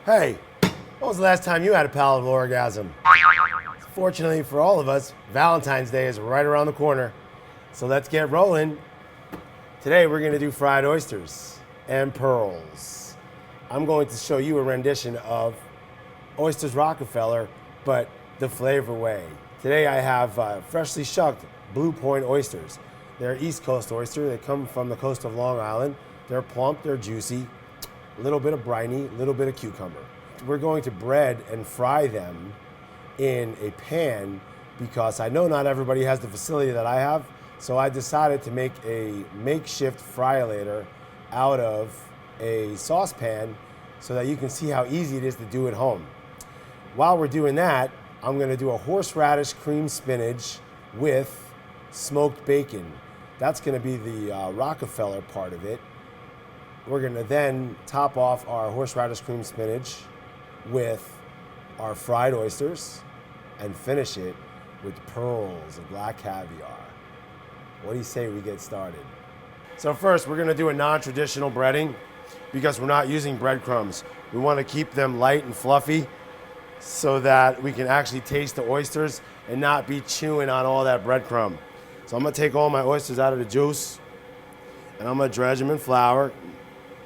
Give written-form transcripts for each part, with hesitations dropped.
Hey, when was the last time you had a palatable orgasm? Fortunately for all of us, Valentine's Day is right around the corner. So let's get rolling. Today we're gonna do fried oysters and pearls. I'm going to show you a rendition of Oysters Rockefeller, but the flavor way. Today I have freshly shucked Blue Point oysters. They're East Coast oyster. They come from the coast of Long Island. They're plump, they're juicy, a little bit of briny, a little bit of cucumber. We're going to bread and fry them in a pan because I know not everybody has the facility that I have, so I decided to make a makeshift fryolator out of a saucepan so that you can see how easy it is to do at home. While we're doing that, I'm gonna do a horseradish cream spinach with smoked bacon. That's gonna be the Rockefeller part of it. We're gonna then top off our horseradish cream spinach with our fried oysters and finish it with pearls of black caviar. What do you say we get started? So first, we're gonna do a non-traditional breading because we're not using breadcrumbs. We wanna keep them light and fluffy so that we can actually taste the oysters and not be chewing on all that breadcrumb. So I'm gonna take all my oysters out of the juice and I'm gonna dredge them in flour,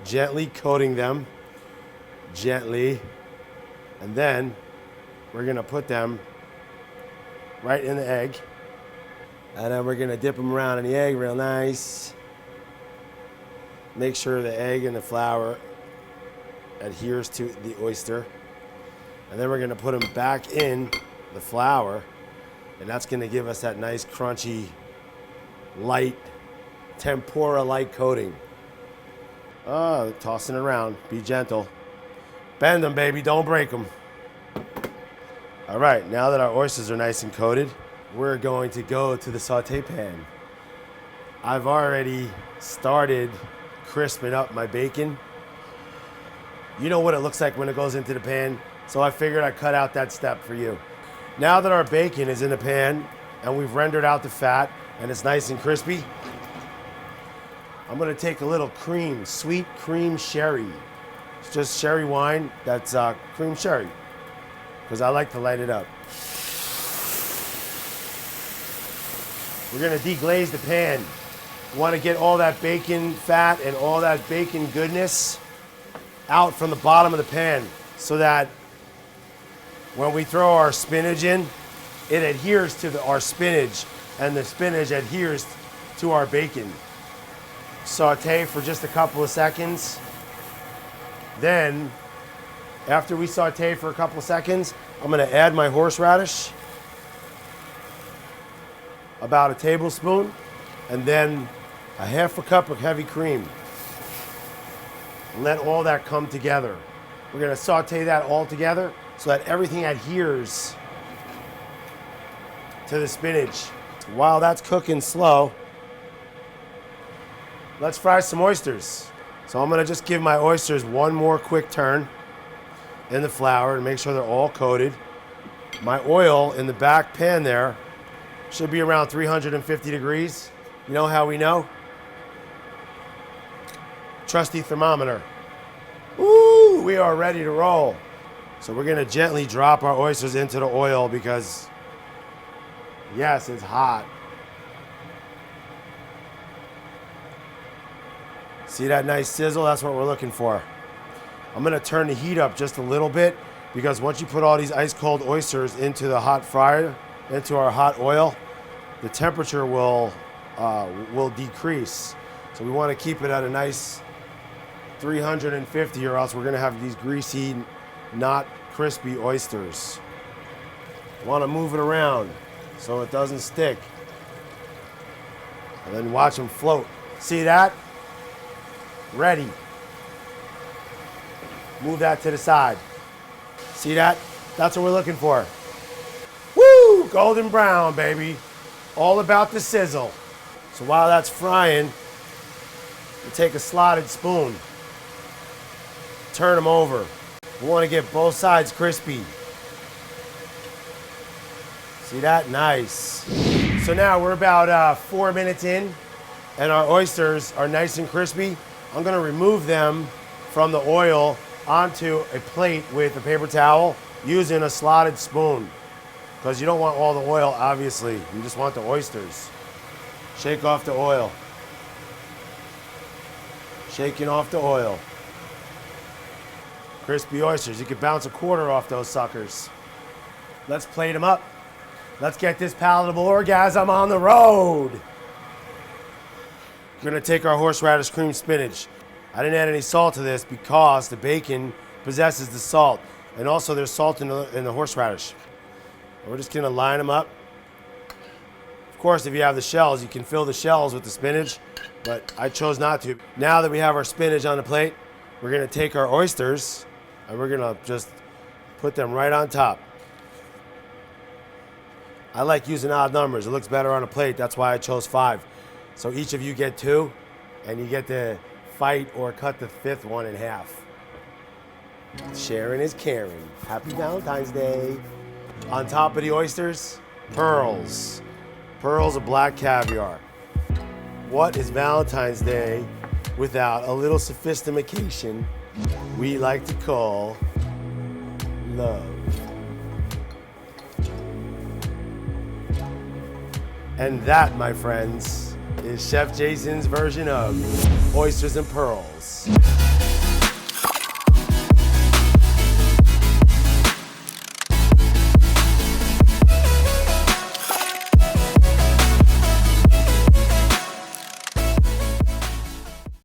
gently coating them, gently, and then we're gonna put them right in the egg, and then we're gonna dip them around in the egg real nice. Make sure the egg and the flour adheres to the oyster, and then we're gonna put them back in the flour, and that's gonna give us that nice crunchy, light, tempura-like coating. Tossing it around, be gentle. Bend them, baby, don't break them. All right, now that our oysters are nice and coated, we're going to go to the saute pan. I've already started crisping up my bacon. You know what it looks like when it goes into the pan, so I figured I'd cut out that step for you. Now that our bacon is in the pan and we've rendered out the fat and it's nice and crispy, I'm gonna take a little cream, sweet cream sherry. It's just sherry wine that's cream sherry, because I like to light it up. We're gonna deglaze the pan. We wanna get all that bacon fat and all that bacon goodness out from the bottom of the pan so that when we throw our spinach in, it adheres to our spinach and the spinach adheres to our bacon. Saute for just a couple of seconds. Then, after we saute for a couple of seconds, I'm gonna add my horseradish, about a tablespoon, and then a half a cup of heavy cream. Let all that come together. We're gonna saute that all together so that everything adheres to the spinach. While that's cooking slow, let's fry some oysters. So I'm gonna just give my oysters one more quick turn in the flour to make sure they're all coated. My oil in the back pan there should be around 350 degrees. You know how we know? Trusty thermometer. Ooh, we are ready to roll. So we're gonna gently drop our oysters into the oil because, yes, it's hot. See that nice sizzle? That's what we're looking for. I'm gonna turn the heat up just a little bit because once you put all these ice cold oysters into the hot fryer, into our hot oil, the temperature will decrease. So we wanna keep it at a nice 350 or else we're gonna have these greasy, not crispy oysters. Wanna move it around so it doesn't stick. And then watch them float. See that? Ready. Move that to the side. See that? That's what we're looking for. Woo! Golden brown, baby. All about the sizzle. So while that's frying, we take a slotted spoon. Turn them over. We want to get both sides crispy. See that? Nice. So now we're about 4 minutes in and our oysters are nice and crispy. I'm gonna remove them from the oil onto a plate with a paper towel using a slotted spoon, because you don't want all the oil, obviously. You just want the oysters. Shake off the oil. Shaking off the oil. Crispy oysters. You could bounce a quarter off those suckers. Let's plate them up. Let's get this palatable orgasm on the road. We're gonna take our horseradish cream spinach. I didn't add any salt to this because the bacon possesses the salt. And also there's salt in the horseradish. We're just gonna line them up. Of course, if you have the shells, you can fill the shells with the spinach, but I chose not to. Now that we have our spinach on the plate, we're gonna take our oysters and we're gonna just put them right on top. I like using odd numbers. It looks better on a plate. That's why I chose 5. So each of you get 2, and you get to fight or cut the 5th one in half. Sharing is caring. Happy Valentine's Day. On top of the oysters, pearls. Pearls of black caviar. What is Valentine's Day without a little sophistication we like to call love? And that, my friends, is Chef Jason's version of Oysters and Pearls.